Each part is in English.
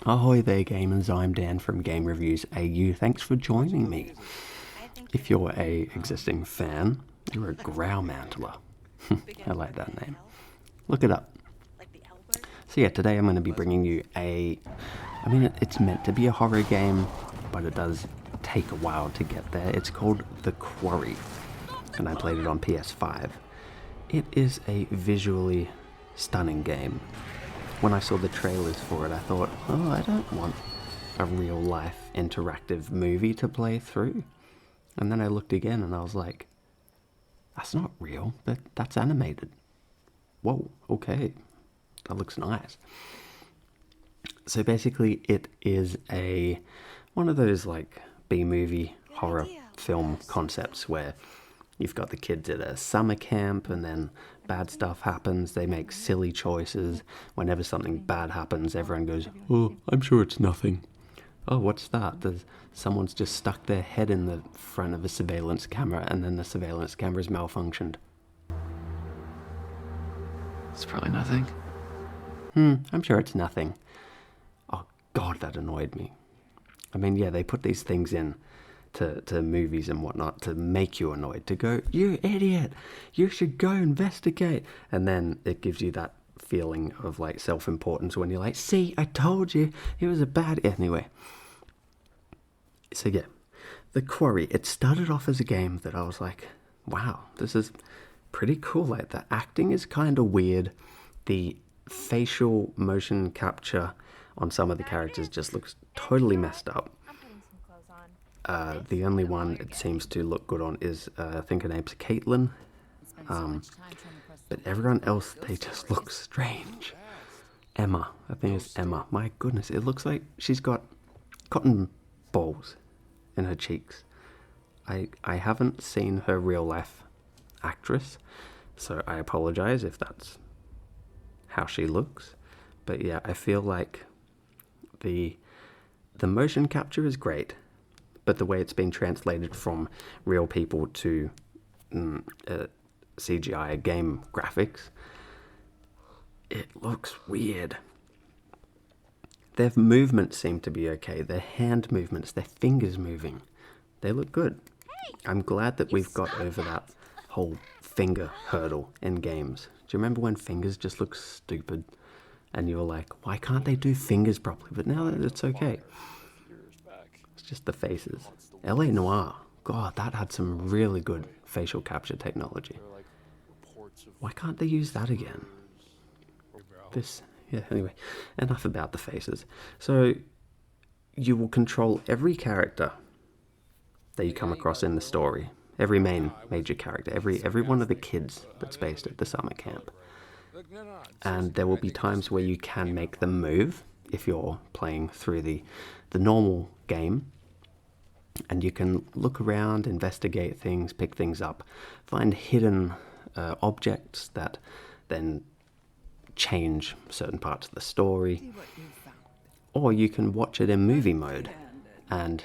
Ahoy there gamers, I'm Dan from GameReviewsAU. Thanks for joining me. If you're a existing fan, you're a growlmantler. I like that name. Look it up. So yeah, today I'm going to be bringing you it's meant to be a horror game, but it does take a while to get there. It's called The Quarry, and I played it on PS5. It is a visually stunning game. When I saw the trailers for it, I thought, oh, I don't want a real-life interactive movie to play through. And then I looked again and I was like, that's not real, that's animated. Whoa, okay, that looks nice. So basically it is one of those like B-movie horror film concepts where you've got the kids at a summer camp and then bad stuff happens, they make silly choices. Whenever something bad happens, everyone goes, oh, I'm sure it's nothing. Oh, what's that? Someone's just stuck their head in the front of a surveillance camera and then the surveillance camera's malfunctioned. It's probably nothing. I'm sure it's nothing. Oh God, that annoyed me. I mean, yeah, they put these things in to movies and whatnot to make you annoyed, to go, you idiot, you should go investigate. And then it gives you that feeling of like self-importance when you're like, see, I told you it was a bad... Anyway. So yeah, The Quarry, it started off as a game that I was like, wow, this is pretty cool. Like the acting is kind of weird. The facial motion capture on some of the characters just looks totally messed up. The only one it seems to look good on is, I think her name's Caitlin. But everyone else, they just look strange. Emma, I think it's Emma. My goodness, it looks like she's got cotton balls in her cheeks. I haven't seen her real life actress, so I apologize if that's how she looks. But yeah, I feel like the motion capture is great, but the way it's been translated from real people to CGI game graphics, it looks weird. Their movements seem to be okay. Their hand movements, their fingers moving, they look good. I'm glad that we've got over that whole finger hurdle in games. Do you remember when fingers just looked stupid? And you were like, why can't they do fingers properly? But now it's okay. It's just the faces. LA Noire, God, that had some really good facial capture technology. Why can't they use that again? Anyway, enough about the faces. So, you will control every character that you come across in the story. Every major character, every one of the kids that's based at the summer camp. And there will be times where you can make them move if you're playing through the normal game. And you can look around, investigate things, pick things up, find hidden objects that then change certain parts of the story. Or you can watch it in movie mode and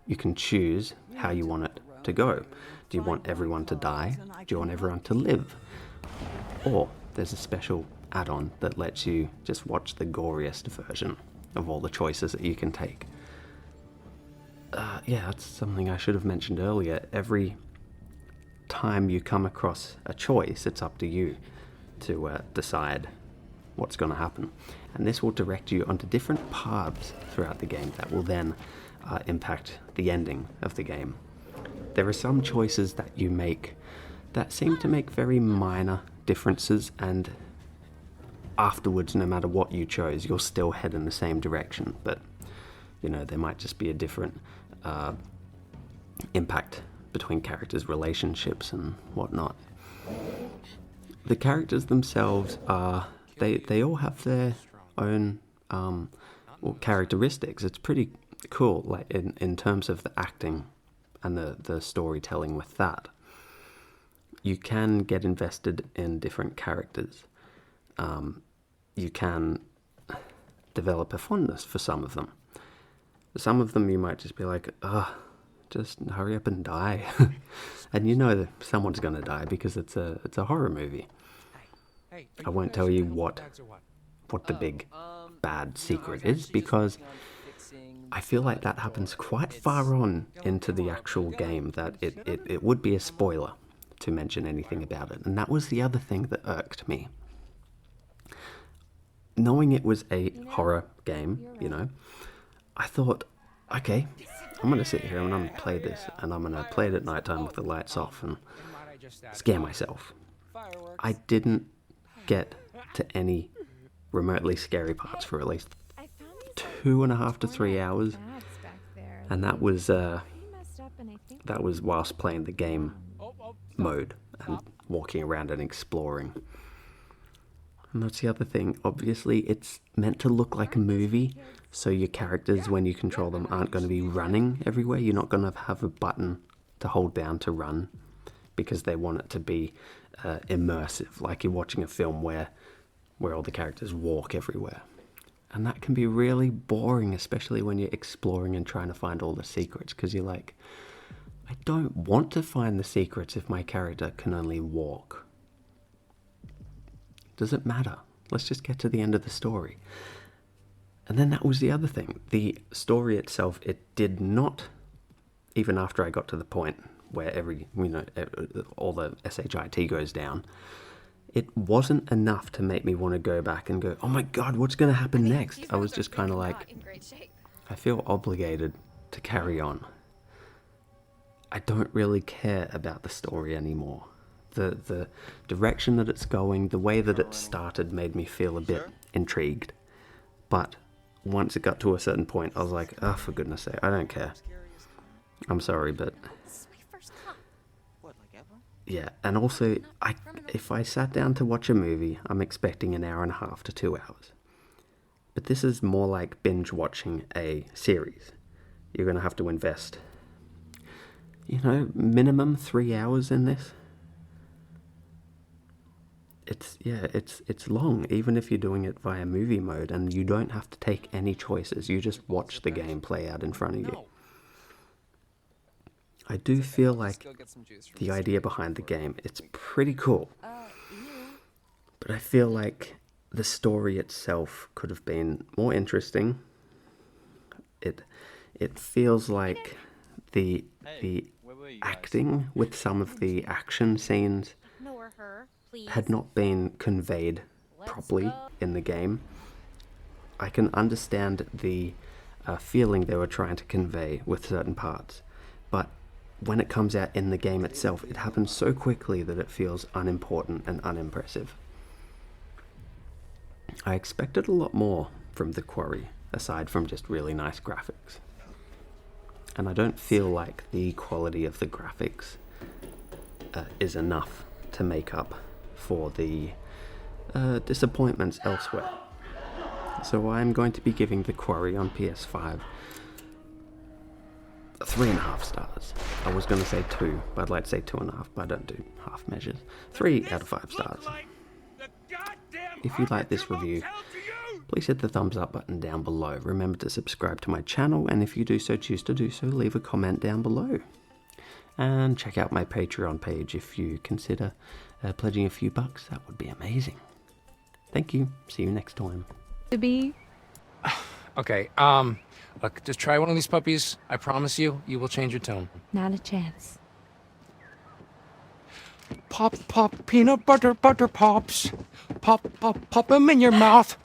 you can choose how you want it to go. Do you want everyone to die? Do you want everyone to live? Or there's a special add-on that lets you just watch the goriest version of all the choices that you can take. Yeah, that's something I should have mentioned earlier. Every time you come across a choice, it's up to you to decide what's going to happen. And this will direct you onto different paths throughout the game that will then impact the ending of the game. There are some choices that you make that seem to make very minor differences, and afterwards, no matter what you chose, you'll still head in the same direction. But, you know, there might just be a different impact between characters' relationships and whatnot. The characters themselves are... They all have their own characteristics. It's pretty cool, like in terms of the acting and the storytelling with that. You can get invested in different characters. You can develop a fondness for some of them. Some of them you might just be like, just hurry up and die. And you know that someone's going to die because it's a horror movie. I won't tell you what what the big bad secret is, because I feel like that happens quite far on into the actual game that it would be a spoiler to mention anything about it. And that was the other thing that irked me. Knowing it was a horror game, you know, I thought, okay, I'm going to sit here and I'm going to play this, and I'm going to play it at nighttime with the lights off and scare myself. I didn't get to any remotely scary parts for at least 2.5 to 3 hours, and that was whilst playing the game mode and walking around and exploring. And that's the other thing. Obviously, it's meant to look like a movie, so your characters, when you control them, aren't going to be running everywhere. You're not going to have a button to hold down to run, because they want it to be immersive, like you're watching a film where all the characters walk everywhere. And that can be really boring, especially when you're exploring and trying to find all the secrets, because you're like, I don't want to find the secrets if my character can only walk. Does it matter? Let's just get to the end of the story. And then that was the other thing. The story itself, it did not, even after I got to the point where all the SHIT goes down, it wasn't enough to make me want to go back and go, oh my god, what's going to happen next? I was just kind of like, I feel obligated to carry on. I don't really care about the story anymore. The direction that it's going, the way that it started made me feel a bit intrigued. But once it got to a certain point, I was like, oh, for goodness sake, I don't care. I'm sorry, but yeah. And also, if I sat down to watch a movie, I'm expecting 1.5 hours to 2 hours. But this is more like binge watching a series. You're going to have to invest, minimum 3 hours in this. It's long, even if you're doing it via movie mode, and you don't have to take any choices. You just watch the game play out in front of you. I do feel like the idea behind the game, it's pretty cool. But I feel like the story itself could have been more interesting. It feels like the acting with some of the action scenes had not been conveyed properly in the game. I can understand the feeling they were trying to convey with certain parts, but when it comes out in the game itself, it happens so quickly that it feels unimportant and unimpressive. I expected a lot more from the Quarry, aside from just really nice graphics. And I don't feel like the quality of the graphics is enough to make up for the disappointments elsewhere. So I'm going to be giving the Quarry on PS5 3.5 stars. I was going to say 2, but I'd like to say 2.5, but I don't do half measures. 3 out of 5 stars. If you like this review, please hit the thumbs up button down below. Remember to subscribe to my channel, and if you do so, choose to do so, leave a comment down below. And check out my Patreon page if you consider pledging a few bucks. That would be amazing. Thank you. See you next time. To be. Okay, look, just try one of these puppies. I promise you, you will change your tone. Not a chance. Pop, pop, peanut butter, butter pops. Pop, pop, pop them in your mouth.